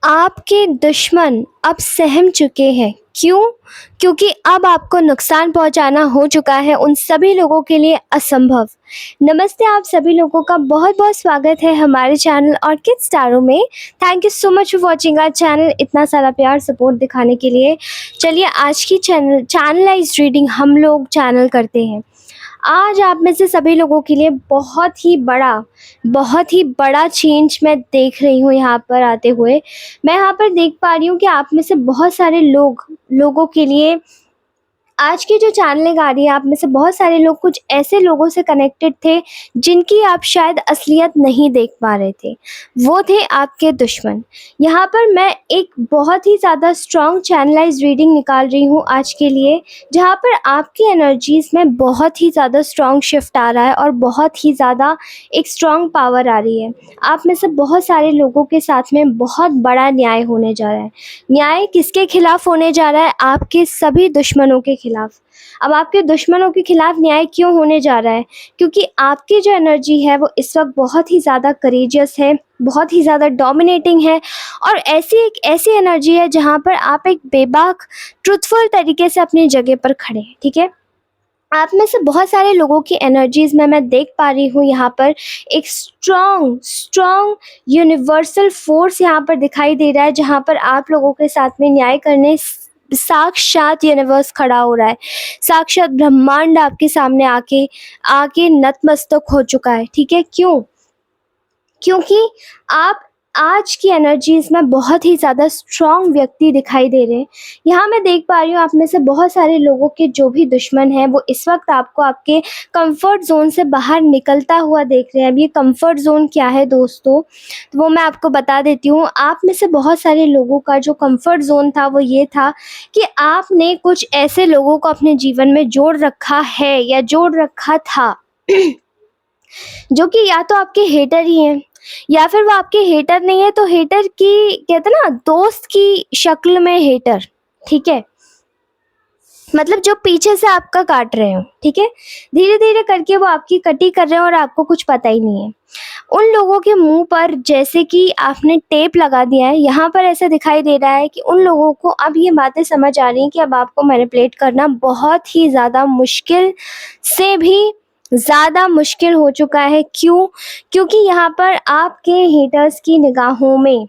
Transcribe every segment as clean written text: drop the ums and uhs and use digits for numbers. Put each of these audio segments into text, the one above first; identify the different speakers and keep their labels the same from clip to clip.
Speaker 1: आपके दुश्मन अब सहम चुके हैं। क्यों? क्योंकि अब आपको नुकसान पहुंचाना हो चुका है उन सभी लोगों के लिए असंभव। नमस्ते, आप सभी लोगों का बहुत बहुत स्वागत है हमारे चैनल ऑर्किड स्टारों में। Thank you so much for watching our channel, इतना सारा प्यार सपोर्ट दिखाने के लिए। चलिए आज की चैनलाइज रीडिंग हम लोग चैनल करते हैं। आज आप में से सभी लोगों के लिए बहुत ही बड़ा चेंज मैं देख रही हूँ यहाँ पर आते हुए। मैं यहाँ पर देख पा रही हूँ कि आप में से बहुत सारे लोगों के लिए आज की जो चैनलिंग आ रही है, आप में से बहुत सारे लोग कुछ ऐसे लोगों से कनेक्टेड थे जिनकी आप शायद असलियत नहीं देख पा रहे थे। वो थे आपके दुश्मन। यहाँ पर मैं एक बहुत ही ज़्यादा स्ट्रॉन्ग चैनलाइज रीडिंग निकाल रही हूँ आज के लिए, जहाँ पर आपकी एनर्जीज में बहुत ही ज़्यादा स्ट्रॉन्ग शिफ्ट आ रहा है और बहुत ही ज़्यादा एक स्ट्रॉन्ग पावर आ रही है। आप में से बहुत सारे लोगों के साथ में बहुत बड़ा न्याय होने जा रहा है। न्याय किसके खिलाफ होने जा रहा है? आपके सभी दुश्मनों के खिलाफ। अब आपके दुश्मनों के खिलाफ न्याय क्यों होने जा रहा है? क्योंकि आपकी जो एनर्जी है वो इस वक्त बहुत ही ज़्यादा करेजियस है, बहुत ही ज़्यादा डोमिनेटिंग है और ऐसी एनर्जी है जहाँ पर आप एक बेबाक ट्रुथफुल तरीके से अपनी जगह पर खड़े हैं। ठीक है, आप में से बहुत सारे लोगों की एनर्जीज में मैं देख पा रही हूँ यहाँ पर एक स्ट्रॉन्ग यूनिवर्सल फोर्स यहाँ पर दिखाई दे रहा है, जहाँ पर आप लोगों के साथ में न्याय करने साक्षात यूनिवर्स खड़ा हो रहा है। साक्षात ब्रह्मांड आपके सामने आके आके नतमस्तक हो चुका है। ठीक है, क्यों? क्योंकि आप आज की एनर्जीज में बहुत ही ज़्यादा स्ट्रॉन्ग व्यक्ति दिखाई दे रहे हैं। यहाँ मैं देख पा रही हूँ आप में से बहुत सारे लोगों के जो भी दुश्मन हैं वो इस वक्त आपको आपके कंफर्ट जोन से बाहर निकलता हुआ देख रहे हैं। अब ये कंफर्ट जोन क्या है दोस्तों, तो वो मैं आपको बता देती हूँ। आप में से बहुत सारे लोगों का जो कंफर्ट जोन था वो ये था कि आपने कुछ ऐसे लोगों को अपने जीवन में जोड़ रखा है या जोड़ रखा था जो कि या तो आपके हेटर ही हैं या फिर वो आपके हेटर नहीं है तो हेटर की कहते हैं ना, दोस्त की शक्ल में हेटर। ठीक है, मतलब जो पीछे से आपका काट रहे हो। ठीक है, धीरे धीरे करके वो आपकी कटी कर रहे हैं और आपको कुछ पता ही नहीं है। उन लोगों के मुंह पर जैसे कि आपने टेप लगा दिया है। यहाँ पर ऐसा दिखाई दे रहा है कि उन लोगों को अब ये बातें समझ आ रही हैं कि अब आपको मैनिपुलेट करना बहुत ही ज़्यादा मुश्किल से भी ज़्यादा मुश्किल हो चुका है। क्यों? क्योंकि यहाँ पर आपके हेटर्स की निगाहों में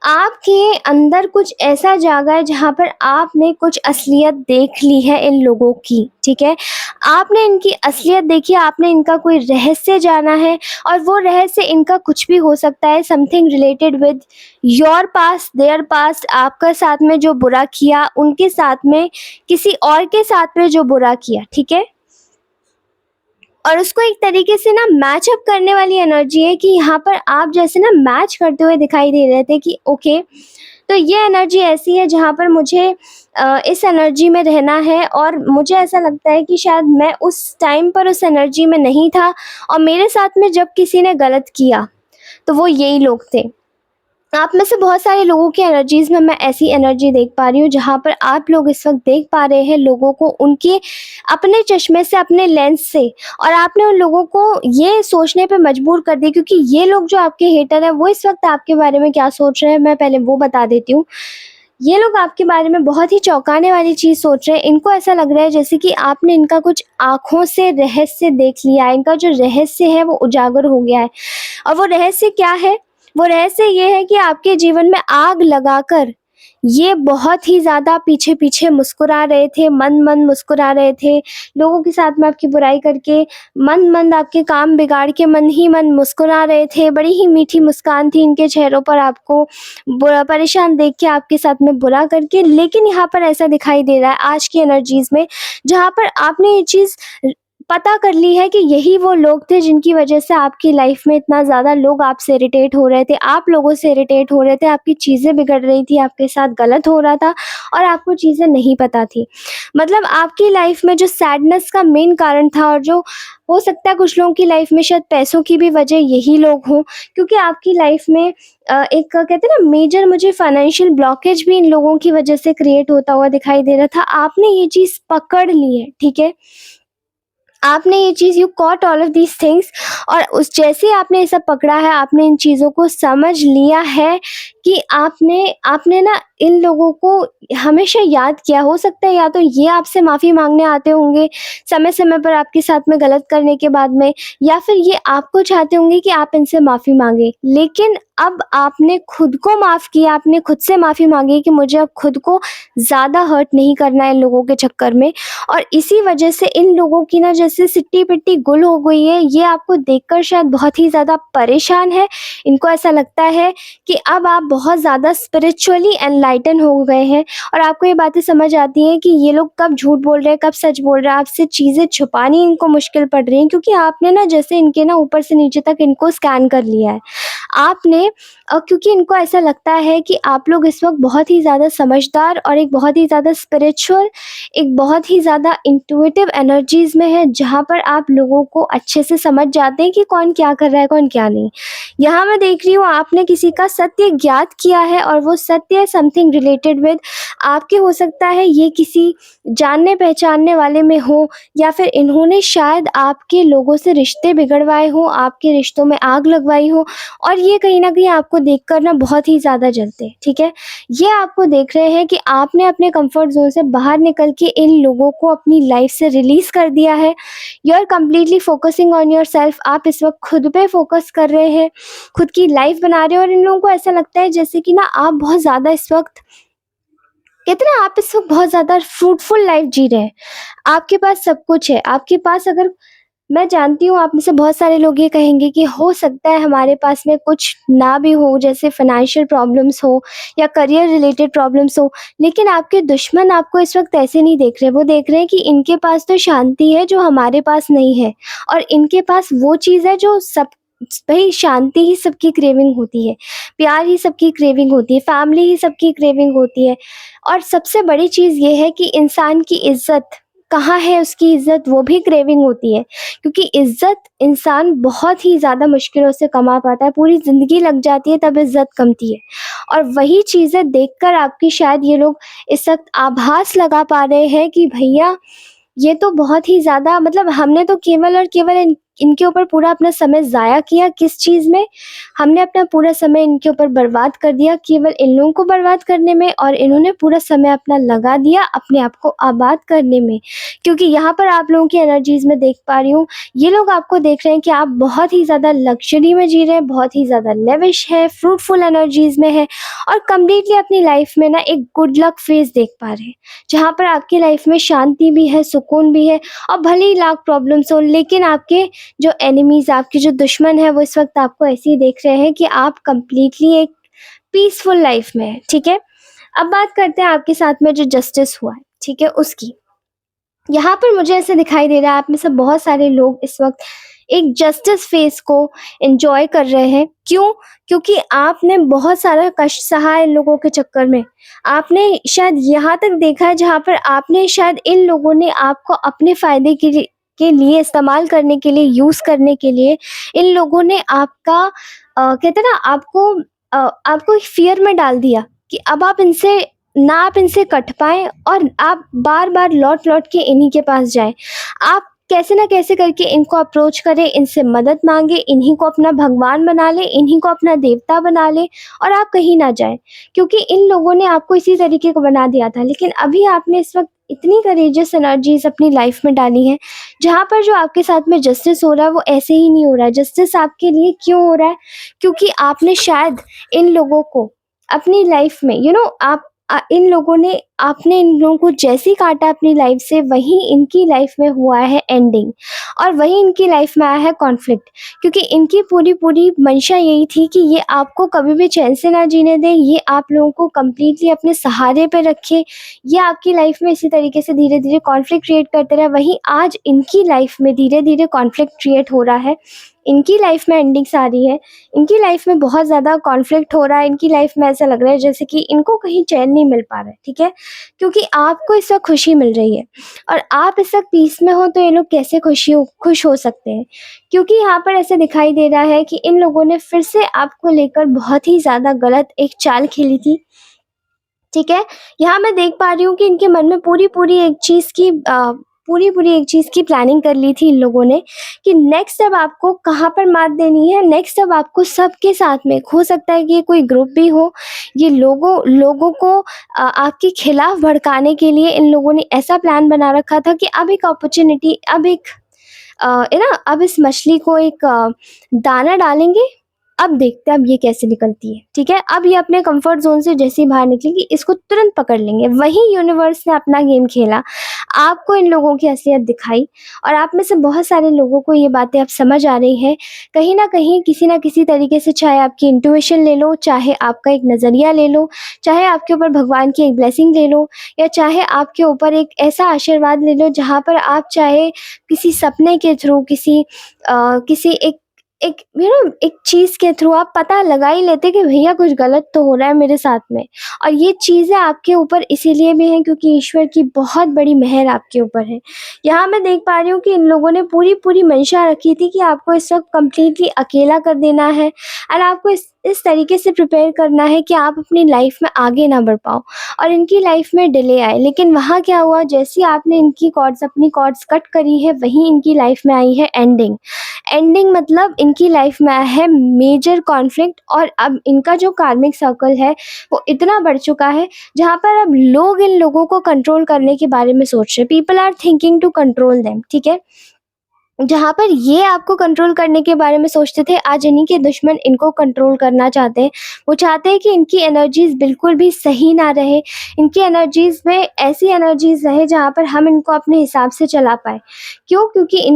Speaker 1: आपके अंदर कुछ ऐसा जागा है जहाँ पर आपने कुछ असलियत देख ली है इन लोगों की। ठीक है, आपने इनकी असलियत देखी, आपने इनका कोई रहस्य जाना है और वो रहस्य इनका कुछ भी हो सकता है। Something related with your past, there past, आपका साथ में जो बुरा किया, उनके साथ में किसी और के साथ में जो बुरा किया। ठीक है, और उसको एक तरीके से ना मैच अप करने वाली एनर्जी है कि यहाँ पर आप जैसे ना मैच करते हुए दिखाई दे रहे थे कि ओके, तो ये एनर्जी ऐसी है जहाँ पर मुझे इस एनर्जी में रहना है और मुझे ऐसा लगता है कि शायद मैं उस टाइम पर उस एनर्जी में नहीं था और मेरे साथ में जब किसी ने गलत किया तो वो यही लोग थे। आप में से बहुत सारे लोगों की एनर्जीज में मैं ऐसी एनर्जी देख पा रही हूँ जहाँ पर आप लोग इस वक्त देख पा रहे हैं लोगों को उनके अपने चश्मे से, अपने लेंस से, और आपने उन लोगों को ये सोचने पे मजबूर कर दिया। क्योंकि ये लोग जो आपके हेटर हैं वो इस वक्त आपके बारे में क्या सोच रहे हैं मैं पहले वो बता देती हूँ। ये लोग आपके बारे में बहुत ही चौंकाने वाली चीज़ सोच रहे हैं। इनको ऐसा लग रहा है जैसे कि आपने इनका कुछ आँखों से रहस्य देख लिया है, इनका जो रहस्य है वो उजागर हो गया है। और वो रहस्य क्या है? वो रहस्य ये है कि आपके जीवन में आग लगाकर ये बहुत ही ज़्यादा पीछे पीछे मुस्कुरा रहे थे, मन मन मुस्कुरा रहे थे, लोगों के साथ में आपकी बुराई करके मन मन आपके काम बिगाड़ के मन ही मन मुस्कुरा रहे थे। बड़ी ही मीठी मुस्कान थी इनके चेहरों पर, आपको बुरा परेशान देख के, आपके साथ में बुरा करके। लेकिन यहाँ पर ऐसा दिखाई दे रहा है आज की एनर्जीज में जहाँ पर आपने ये चीज़ पता कर ली है कि यही वो लोग थे जिनकी वजह से आपकी लाइफ में इतना ज़्यादा लोग आपसे इरिटेट हो रहे थे, आप लोगों से इरिटेट हो रहे थे, आपकी चीज़ें बिगड़ रही थी, आपके साथ गलत हो रहा था और आपको चीज़ें नहीं पता थी। मतलब आपकी लाइफ में जो सैडनेस का मेन कारण था, और जो हो सकता है कुछ लोगों की लाइफ में शायद पैसों की भी वजह यही लोग हों, क्योंकि आपकी लाइफ में एक कहते हैं ना मेजर मुझे फाइनेंशियल ब्लॉकेज भी इन लोगों की वजह से क्रिएट होता हुआ दिखाई दे रहा था। आपने ये चीज़ पकड़ ली है। ठीक है, आपने ये चीज़ you caught all of these things, और उस जैसे ही आपने ये सब पकड़ा है, आपने इन चीज़ों को समझ लिया है कि आपने आपने ना इन लोगों को हमेशा याद किया। हो सकता है या तो ये आपसे माफ़ी माँगने आते होंगे समय-समय पर आपके साथ में गलत करने के बाद में, या फिर ये आपको चाहते होंगे कि आप इनसे माफ़ी माँगे। लेकिन अब आपने खुद को माफ़ किया, आपने खुद से माफ़ी माँगी कि मुझे अब खुद को ज़्यादा हर्ट नहीं करना है इन लोगों के चक्कर में। और इसी वजह से इन लोगों की ना जैसे सिट्टी-पिट्टी गुल हो गई है, ये आपको देखकर शायद बहुत ही ज़्यादा परेशान है। इनको ऐसा लगता है कि अब आप बहुत ज़्यादा स्पिरिचुअली एनलाइटन हो गए हैं, और आपको ये बातें समझ आती हैं कि ये लोग कब झूठ बोल रहे हैं, कब सच बोल रहे हैं। आपसे चीज़ें छुपानी इनको मुश्किल पड़ रही है, क्योंकि आपने ना जैसे इनके ना ऊपर से नीचे तक इनको स्कैन कर लिया है। आपने क्योंकि इनको ऐसा लगता है कि आप लोग इस वक़्त बहुत ही ज़्यादा समझदार और एक बहुत ही ज़्यादा स्पिरिचुअल, एक बहुत ही ज़्यादा इंट्यूटिव एनर्जीज़ में हैं, जहाँ पर आप लोगों को अच्छे से समझ जाते हैं कि कौन क्या कर रहा है, कौन क्या नहीं। यहाँ मैं देख रही हूँ आपने किसी का सत्य ज्ञात किया है, और वो सत्य समथिंग रिलेटेड विद आपके, हो सकता है ये किसी जानने-पहचानने वाले में हो, या फिर इन्होंने शायद आपके लोगों से रिश्ते बिगड़वाए हों, आपके रिश्तों में आग लगवाई हो, और ये कहीं न कहीं आपको देखकर ना बहुत ही ज़्यादा जलते हैं, ठीक है? ये आपको देख रहे हैं कि आपने अपने कंफर्ट ज़ोन से बाहर निकल के इन लोगों को अपनी लाइफ़ से रिलीज़ कर दिया है। You are completely focusing on yourself. आप इस वक़्त खुद पे फ़ोकस कर रहे हैं, खुद की लाइफ़ बना रहे हैं, और इन लोगों को ऐसा लगता है जैसे कि ना आप बहुत ज़्यादा इस वक़्त, कहते हैं ना, आप इस वक़्त बहुत ज़्यादा फ्रूटफुल लाइफ़ जी रहे हैं। आपके पास सब कुछ है, आपके पास अगर, मैं जानती हूँ आप में से बहुत सारे लोग ये कहेंगे कि हो सकता है हमारे पास में कुछ ना भी हो, जैसे फाइनेंशियल प्रॉब्लम्स हो या करियर रिलेटेड प्रॉब्लम्स हो, लेकिन आपके दुश्मन आपको इस वक़्त ऐसे नहीं देख रहे। वो देख रहे हैं कि इनके पास तो शांति है जो हमारे पास नहीं है, और इनके पास वो चीज़ है जो सब, भई शांति ही सबकी क्रेविंग होती है, प्यार ही सबकी क्रेविंग होती है, फैमिली ही सबकी क्रेविंग होती है। और सबसे बड़ी चीज़ ये है कि इंसान की इज़्ज़त कहाँ है, उसकी इज़्ज़त वो भी क्रेविंग होती है। क्योंकि इज़्ज़त इंसान बहुत ही ज़्यादा मुश्किलों से कमा पाता है, पूरी ज़िंदगी लग जाती है तब इज़्ज़त कमती है। और वही चीज़ें देखकर आपकी शायद ये लोग इस वक़्त आभास लगा पा रहे हैं कि भैया ये तो बहुत ही ज़्यादा, मतलब हमने तो केवल और केवल इनके ऊपर पूरा अपना समय ज़ाया किया। किस चीज़ में? हमने अपना पूरा समय इनके ऊपर बर्बाद कर दिया, केवल इन लोगों को बर्बाद करने में, और इन्होंने पूरा समय अपना लगा दिया अपने आप को आबाद करने में। क्योंकि यहाँ पर आप लोगों की एनर्जीज़ में देख पा रही हूँ, ये लोग आपको देख रहे हैं कि आप बहुत ही ज़्यादा लग्ज़री में जी रहे हैं, बहुत ही ज़्यादा लेविश हैं, फ्रूटफुल एनर्जीज़ में हैं, और कंप्लीटली अपनी लाइफ़ में ना एक गुड लक फ़ेज़ देख पा रहे हैं। जहाँ पर आपकी लाइफ़ में शांति भी है, सुकून भी है, और भले ही लाख प्रॉब्लम्स हों, लेकिन आपके जो एनिमीज़, आपके जो दुश्मन हैं, वो इस वक़्त आपको ऐसे ही देख रहे हैं कि आप कंप्लीटली एक पीसफुल लाइफ़ में हैं, ठीक है? अब बात करते हैं आपके साथ में जो जस्टिस हुआ है, ठीक है, उसकी। यहाँ पर मुझे ऐसा दिखाई दे रहा है आप में से बहुत सारे लोग इस वक़्त एक जस्टिस फ़ेज़ को एन्जॉय कर रहे हैं। क्यों? क्योंकि आपने बहुत सारा कष्ट सहा है इन लोगों के चक्कर में। आपने शायद यहाँ तक देखा है जहाँ पर आपने शायद, इन लोगों ने आपको अपने फ़ायदे के लिए इस्तेमाल करने के लिए, यूज़ करने के लिए, इन लोगों ने आपका कहते हैं ना, आपको एक फ़ियर में डाल दिया कि अब आप इनसे कट पाएँ, और आप बार-बार लौट-लौट के इन्हीं के पास जाएँ। आप कैसे न कैसे करके इनको अप्रोच करें, इनसे मदद माँगे, इन्हीं को अपना भगवान बना लें, इन्हीं को अपना देवता बना लें, और आप कहीं ना जाएँ। क्योंकि इन लोगों ने आपको इसी तरीके का बना दिया था, लेकिन अभी आपने इस वक़्त इतनी करेजियस एनर्जीज़ अपनी लाइफ़ में डाली हैं, जहाँ पर जो आपके साथ में जस्टिस हो रहा है वो ऐसे ही नहीं हो रहा है। जस्टिस आपके लिए क्यों हो रहा है? क्योंकि आपने शायद इन लोगों को अपनी लाइफ़ में, इन लोगों ने, आपने इन लोगों को जैसे ही काटा अपनी लाइफ से, वहीं इनकी लाइफ में हुआ है एंडिंग, और वहीं इनकी लाइफ में आया है कॉन्फ्लिक्ट। क्योंकि इनकी पूरी मंशा यही थी कि ये आपको कभी भी चैन से ना जीने दें, ये आप लोगों को कंप्लीटली अपने सहारे पे रखे, ये आपकी लाइफ में इसी तरीके से धीरे-धीरे कॉन्फ्लिक्ट क्रिएट करते रहे। वहीं आज इनकी लाइफ में धीरे-धीरे कॉन्फ्लिक्ट क्रिएट हो रहा है, इनकी लाइफ में एंडिंग्स आ रही है, इनकी लाइफ में बहुत ज़्यादा कॉन्फ्लिक्ट हो रहा है, इनकी लाइफ में ऐसा लग रहा है जैसे कि इनको कहीं चैन नहीं मिल पा रहा है, ठीक है? क्योंकि आपको इस वक़्त खुशी मिल रही है, और आप इस वक़्त पीस में हो, तो ये लोग कैसे खुश हो सकते हैं? क्योंकि यहाँ पर ऐसा दिखाई दे रहा है कि इन लोगों ने फिर से आपको लेकर बहुत ही ज़्यादा गलत एक चाल खेली थी, ठीक है? यहाँ मैं देख पा रही हूँ कि इनके मन में पूरी-पूरी एक चीज़ की पूरी एक चीज़ की प्लानिंग कर ली थी इन लोगों ने कि नेक्स्ट अब आपको कहाँ पर मात देनी है, नेक्स्ट अब आपको सबके साथ में, हो सकता है कि ये कोई ग्रुप भी हो, ये लोगों लोगों को आपके खिलाफ भड़काने के लिए इन लोगों ने ऐसा प्लान बना रखा था कि अब एक अपॉर्च्युनिटी, अब एक है ना, अब इस मछली को एक दाना डालेंगे, अब देखते हैं अब ये कैसे निकलती है, ठीक है? अब ये अपने कंफर्ट ज़ोन से जैसे ही बाहर निकलेगी, इसको तुरंत पकड़ लेंगे। वहीं यूनिवर्स ने अपना गेम खेला, आपको इन लोगों की असलियत दिखाई और आप में से बहुत सारे लोगों को ये बातें अब समझ आ रही हैं। कहीं न कहीं, किसी न किसी तरीके से, चाहे आपकी इंट्यूइशन ले लो, चाहे आपका एक नज़रिया ले लो, चाहे आपके ऊपर भगवान की एक ब्लेसिंग ले लो, या चाहे आपके ऊपर एक ऐसा आशीर्वाद ले लो जहाँ पर आप चाहे किसी सपने के थ्रू, किसी एक एक एक चीज़ के थ्रू आप पता लगा ही लेते कि भैया कुछ गलत तो हो रहा है मेरे साथ में। और ये चीज़ें आपके ऊपर इसीलिए भी हैं क्योंकि ईश्वर की बहुत बड़ी मेहर आपके ऊपर है। यहाँ मैं देख पा रही हूँ कि इन लोगों ने पूरी मंशा रखी थी कि आपको इस वक़्त कंप्लीटली अकेला कर देना है और आपको इस तरीके से प्रिपेयर करना है कि आप अपनी लाइफ़ में आगे ना बढ़ पाओ और इनकी लाइफ़ में डिले आए। लेकिन वहाँ क्या हुआ, जैसे ही आपने अपनी कॉर्ड्स कट करी है, वहीं इनकी लाइफ़ में आई है एंडिंग। एंडिंग मतलब इनकी लाइफ में आया है मेजर कॉन्फ्लिक्ट और अब इनका जो कार्मिक सर्कल है वो इतना बढ़ चुका है जहाँ पर अब लोग इन लोगों को कंट्रोल करने के बारे में सोच रहे हैं। People are thinking to control them, ठीक है? जहाँ पर ये आपको कंट्रोल करने के बारे में सोचते थे, आज इन्हीं के दुश्मन इनको कंट्रोल करना चाहते हैं। वो चाहते हैं कि इनकी एनर्जीज़ बिल्कुल भी सही ना रहे, इनकी एनर्जीज़ में ऐसी एनर्जीज़ रहे जहाँ पर हम इनको अपने हिसाब से चला पाएँ। क्यों? क्योंकि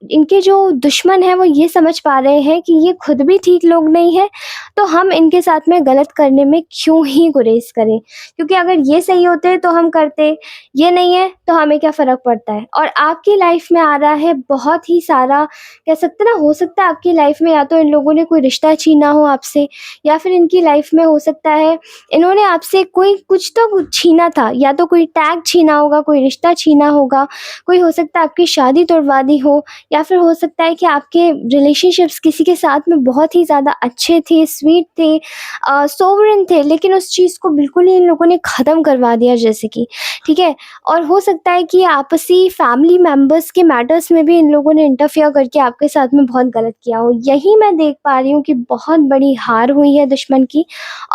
Speaker 1: इनके जो दुश्मन हैं वो ये समझ पा रहे हैं कि ये खुद भी ठीक लोग नहीं हैं, तो हम इनके साथ में गलत करने में क्यों ही गुरेज़ करें? क्योंकि अगर ये सही होते तो हम करते, ये नहीं है तो हमें क्या फ़र्क पड़ता है। और आपकी लाइफ में आ रहा है बहुत ही सारा, कह सकते हैं ना, हो सकता है आपकी लाइफ में या तो इन लोगों ने कोई रिश्ता छीना हो आपसे, या फिर इनकी लाइफ में हो सकता है इन्होंने आपसे कुछ छीना था, या तो कोई टैग छीना होगा, कोई रिश्ता छीना होगा, कोई हो सकता है आपकी शादी तुड़वा दी हो, या फिर हो सकता है कि आपके रिलेशनशिप्स किसी के साथ में बहुत ही ज़्यादा अच्छे थे, स्वीट थे, सोवरेन थे, लेकिन उस चीज़ को बिल्कुल ही इन लोगों ने ख़त्म करवा दिया जैसे कि, ठीक है? और हो सकता है कि आपसी फैमिली मेंबर्स के मैटर्स में भी इन लोगों ने इंटरफियर करके आपके साथ में बहुत गलत किया हो। यही मैं देख पा रही हूँ कि बहुत बड़ी हार हुई है दुश्मन की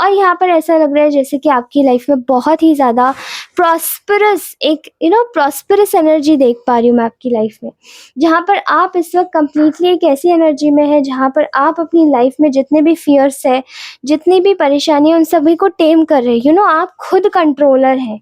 Speaker 1: और यहाँ पर ऐसा लग रहा है जैसे कि आपकी लाइफ में बहुत ही ज़्यादा प्रॉस्पेरस एनर्जी देख पा रही हूँ मैं आपकी लाइफ में। जहाँ पर आप इस वक़्त कंप्लीटली एक ऐसी एनर्जी में हैं जहाँ पर आप अपनी लाइफ में जितने भी फ़ियर्स हैं, जितनी भी परेशानी है, उन सभी को टेम कर रहे हैं। आप खुद कंट्रोलर हैं।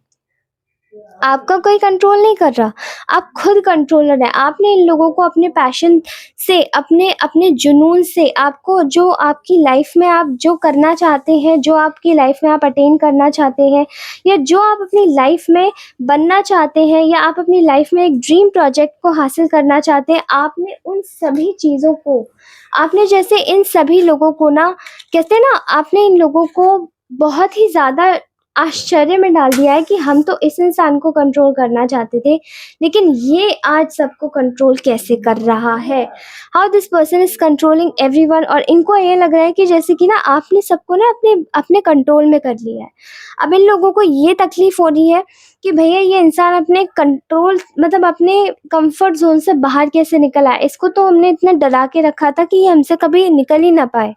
Speaker 1: आपका कोई कंट्रोल नहीं कर रहा, आप खुद कंट्रोलर हैं। आपने इन लोगों को अपने पैशन से, अपने अपने जुनून से, आपको जो आपकी लाइफ में आप जो करना चाहते हैं, जो आपकी लाइफ में आप अटेन करना चाहते हैं, या जो आप अपनी लाइफ में बनना चाहते हैं, या आप अपनी लाइफ में एक ड्रीम प्रोजेक्ट को हासिल करना चाहते हैं, आपने उन सभी चीज़ों को, आपने जैसे इन सभी लोगों को ना, कहते हैं ना, आपने इन लोगों को बहुत ही ज़्यादा आश्चर्य में डाल दिया है कि हम तो इस इंसान को कंट्रोल करना चाहते थे, लेकिन ये आज सबको कंट्रोल कैसे कर रहा है। How this person is controlling everyone. और इनको ये लग रहा है कि जैसे कि ना आपने सबको ना अपने अपने कंट्रोल में कर लिया है। अब इन लोगों को ये तकलीफ़ हो रही है कि भैया ये इंसान अपने कंट्रोल, मतलब अपने कंफर्ट ज़ोन से बाहर कैसे निकल आया। इसको तो हमने इतना डरा के रखा था कि ये हमसे कभी निकल ही ना पाए,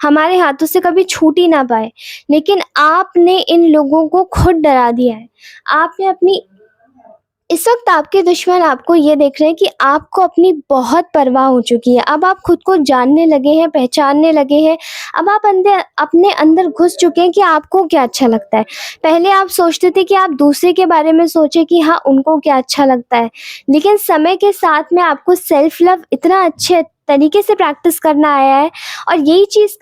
Speaker 1: हमारे हाथों से कभी छूट ही ना पाए। लेकिन आपने इन लोगों को खुद डरा दिया है। आपने अपनी, इस वक़्त आपके दुश्मन आपको ये देख रहे हैं कि आपको अपनी बहुत परवाह हो चुकी है। अब आप खुद को जानने लगे हैं, पहचानने लगे हैं। अब आप अपने अंदर घुस चुके हैं कि आपको क्या अच्छा लगता है। पहले आप सोचते थे कि आप दूसरे के बारे में सोचें कि हाँ, उनको क्या अच्छा लगता है। लेकिन समय के साथ में आपको सेल्फ लव इतना अच्छे तरीके से प्रैक्टिस करना आया है और यही चीज़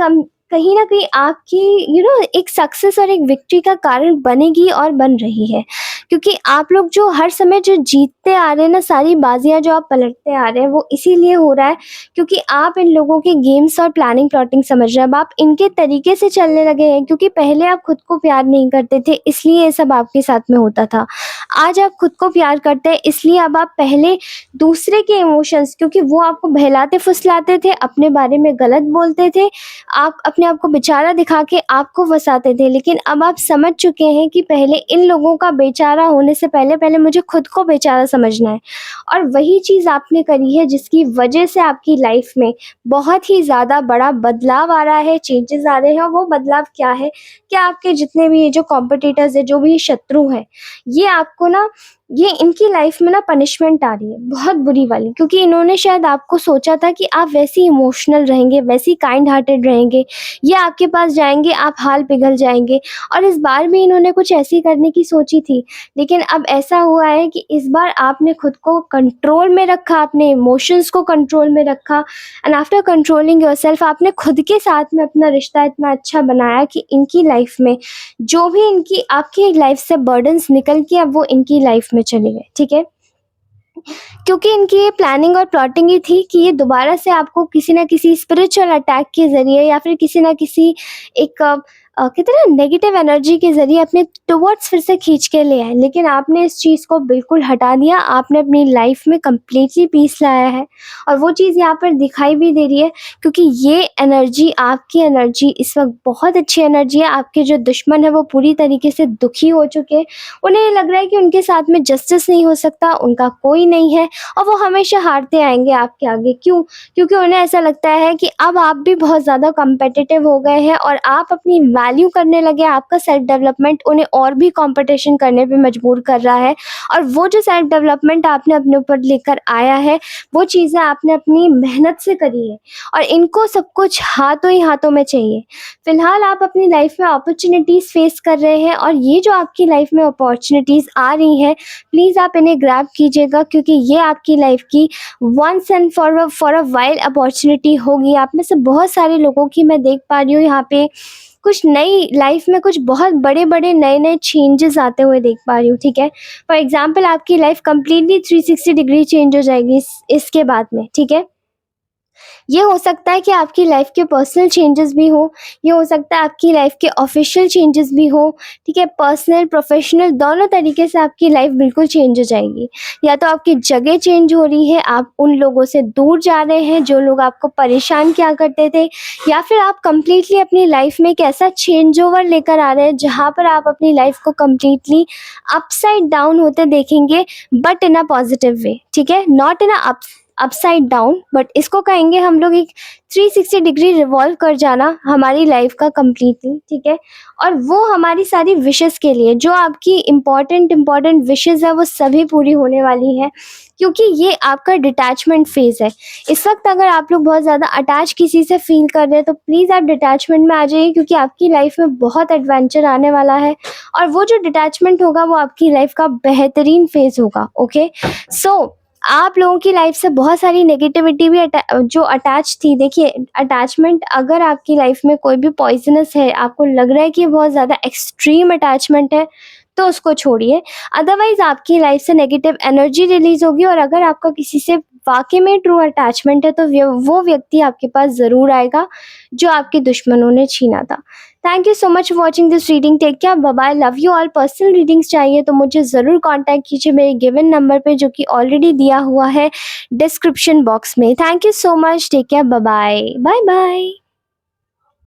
Speaker 1: कहीं न कहीं आपकी एक सक्सेस और एक विक्ट्री का कारण बनेगी और बन रही है। क्योंकि आप लोग जो हर समय जो जीतते आ रहे हैं ना, सारी बाजियाँ जो आप पलटते आ रहे हैं, वो इसीलिए हो रहा है क्योंकि आप इन लोगों के गेम्स और प्लानिंग प्लॉटिंग समझ रहे हैं। अब आप इनके तरीके से चलने लगे हैं क्योंकि पहले आप खुद को प्यार नहीं करते थे, इसलिए ये सब आपके साथ में होता था। आज आप खुद को प्यार करते हैं, इसलिए अब आप पहले दूसरे के इमोशंस, क्योंकि वो आपको बहलाते फुसलाते थे, अपने बारे में गलत बोलते थे, आप अपने आप को बेचारा दिखा के आपको फँसाते थे, लेकिन अब आप समझ चुके हैं कि पहले इन लोगों का बेचारा होने से पहले मुझे खुद को बेचारा समझना है। और वही चीज़ आपने करी है जिसकी वजह से आपकी लाइफ़ में बहुत ही ज़्यादा बड़ा बदलाव आ रहा है, चेंजेज़ आ रहे हैं। और वो बदलाव क्या है कि आपके जितने भी ये जो कॉम्पिटिटर्स हैं, जो भी शत्रु हैं, ये आपको ना ये इनकी लाइफ में ना पनिशमेंट आ रही है बहुत बुरी वाली, क्योंकि इन्होंने शायद आपको सोचा था कि आप वैसे ही इमोशनल रहेंगे, वैसे ही काइंड हार्टेड रहेंगे, ये आपके पास जाएँगे, आप हाल पिघल जाएँगे। और इस बार भी इन्होंने कुछ ऐसी करने की सोची थी, लेकिन अब ऐसा हुआ है कि इस बार आपने खुद को कंट्रोल में रखा, अपने इमोशंस को कंट्रोल में रखा, एंड आफ्टर कंट्रोलिंग योरसेल्फ आपने खुद के साथ में अपना रिश्ता इतना अच्छा बनाया कि इनकी लाइफ में जो भी इनकी आपकी लाइफ से बर्डन्स निकल के अब वो इनकी लाइफ में चले गए, ठीक है? क्योंकि इनकी ये प्लानिंग और प्लॉटिंग ही थी कि ये दोबारा से आपको किसी न किसी स्पिरिचुअल अटैक के ज़रिए या फिर किसी न किसी एक कहते हैं ना नेगेटिव एनर्जी के ज़रिए अपने टुवर्ड्स फिर से खींच के ले आए, लेकिन आपने इस चीज़ को बिल्कुल हटा दिया। आपने अपनी लाइफ में कंप्लीटली पीस लाया है और वो चीज़ यहाँ पर दिखाई भी दे रही है, क्योंकि ये एनर्जी आपकी एनर्जी इस वक्त बहुत अच्छी एनर्जी है। आपके जो दुश्मन है वो पूरी तरीके से दुखी हो चुके हैं, उन्हें ये लग रहा है कि उनके साथ में जस्टिस नहीं हो सकता, उनका कोई नहीं है और वो हमेशा हारते आएंगे आपके आगे। क्यों? क्योंकि उन्हें ऐसा लगता है कि अब आप भी बहुत ज़्यादा कम्पिटिटिव हो गए हैं और आप अपनी वैल्यू करने लगे। आपका सेल्फ डेवलपमेंट उन्हें और भी कंपटीशन करने पे मजबूर कर रहा है, और वो जो सेल्फ डेवलपमेंट आपने अपने ऊपर लेकर आया है वो चीज़ें आपने अपनी मेहनत से करी है और इनको सब कुछ हाथों ही हाथों में चाहिए। फिलहाल आप अपनी लाइफ में अपॉर्चुनिटीज़ फेस कर रहे हैं और ये जो आपकी लाइफ में अपॉर्चुनिटीज़ आ रही हैं, प्लीज़ आप इन्हें ग्रैब कीजिएगा, क्योंकि ये आपकी लाइफ की once and for a while opportunity होगी। आप में से बहुत सारे लोगों की मैं देख पा रही हूँ यहाँ पे कुछ नई लाइफ में कुछ बहुत बड़े-बड़े नए-नए चेंजेस आते हुए देख पा रही हूँ, ठीक है? फॉर एग्ज़ाम्पल आपकी लाइफ कंप्लीटली 360 डिग्री चेंज हो जाएगी इसके बाद में, ठीक है? ये हो सकता है कि आपकी लाइफ के पर्सनल चेंजेस भी हो, ये हो सकता है आपकी लाइफ के ऑफिशियल चेंजेस भी हो, ठीक है? पर्सनल, प्रोफेशनल दोनों तरीके से आपकी लाइफ बिल्कुल चेंज हो जाएगी। या तो आपकी जगह चेंज हो रही है, आप उन लोगों से दूर जा रहे हैं जो लोग आपको परेशान किया करते थे, या फिर आप कंप्लीटली अपनी लाइफ में एक ऐसा चेंज ओवर लेकर आ रहे हैं जहाँ पर आप अपनी लाइफ को कंप्लीटली अपसाइड डाउन होते देखेंगे, but in a positive way, ठीक है? Not in a upside down, but इसको कहेंगे हम लोग एक 360 डिग्री रिवॉल्व कर जाना हमारी लाइफ का कंप्लीटली, ठीक है? और वो हमारी सारी विशेस के लिए, जो आपकी इम्पॉर्टेंट विशेस है वो सभी पूरी होने वाली है, क्योंकि ये आपका डिटैचमेंट फेज़ है। इस वक्त अगर आप लोग बहुत ज़्यादा अटैच किसी से फील कर रहे हैं तो प्लीज़ आप डिटैचमेंट में आ जाइए, क्योंकि आपकी लाइफ में बहुत एडवेंचर आने वाला है और वो जो डिटैचमेंट होगा वो आपकी लाइफ का बेहतरीन फेज़ होगा, ओके? सो आप लोगों की लाइफ से बहुत सारी नेगेटिविटी भी जो अटैच थी। देखिए, अटैचमेंट अगर आपकी लाइफ में कोई भी पॉइजनस है, आपको लग रहा है कि बहुत ज़्यादा एक्सट्रीम अटैचमेंट है, तो उसको छोड़िए। अदरवाइज़ आपकी लाइफ से नेगेटिव एनर्जी रिलीज़ होगी, और अगर आपका किसी से वाक़ई में ट्रू अटैचमेंट है तो वो व्यक्ति आपके पास ज़रूर आएगा जो आपके दुश्मनों ने छीना था। Thank you so much for watching this reading. Take care, bye bye, love you all. Personal readings चाहिए तो मुझे ज़रूर कॉन्टैक्ट कीजिए मेरे गिवन नंबर पे, जो कि ऑलरेडी दिया हुआ है डिस्क्रिप्शन बॉक्स में। Thank you so much, take care, bye bye, bye bye.